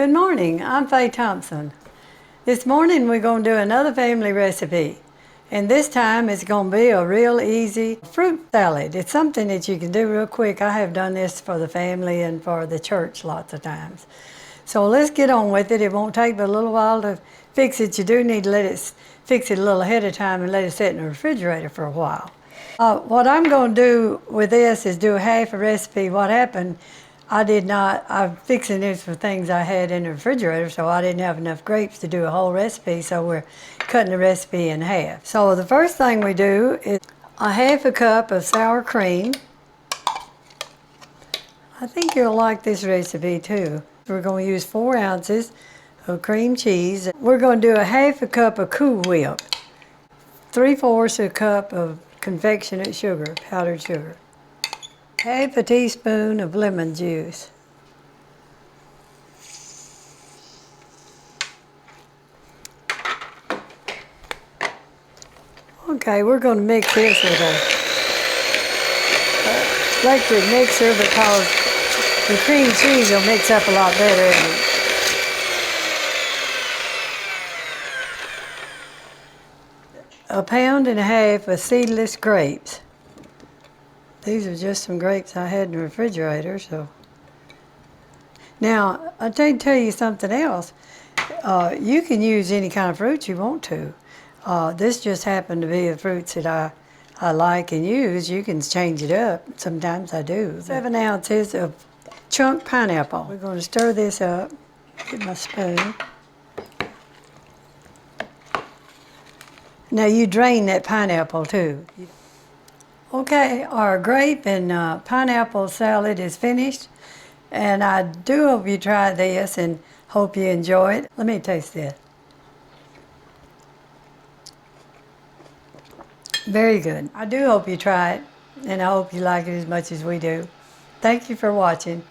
Good morning, I'm Faye Thompson. This morning we're going to do another family recipe. And this time it's going to be a real easy fruit salad. It's something that you can do real quick. I have done this for the family and for the church lots of times. So let's get on with it. It won't take but a little while to fix it. You do need to let it fix it a little ahead of time and let it sit in the refrigerator for a while. What I'm going to do with this is do half a recipe. What happened, I'm fixing this for things I had in the refrigerator, so I didn't have enough grapes to do a whole recipe, so we're cutting the recipe in half. So the first thing we do is a half a cup of sour cream. I think you'll like this recipe too. We're going to use 4 ounces of cream cheese. We're going to do a half a cup of Cool Whip, 3/4 a cup of confectionate sugar, powdered sugar, half a teaspoon of lemon juice, okay, we're going to mix this with a electric mixer because the cream cheese will mix up a lot better. A pound and a half of seedless grapes. These are just some grapes I had in the refrigerator, so. Now, I'll tell you something else. You can use any kind of fruit you want to. This just happened to be the fruits that I like and use. You can change it up. Sometimes I do. 7 ounces of chunk pineapple. We're going to stir this up. Get my spoon. Now you drain that pineapple too. Okay, our grape and pineapple salad is finished, and I do hope you try this and hope you enjoy it. Let me taste this. Very good. I do hope you try it, and I hope you like it as much as we do. Thank you for watching.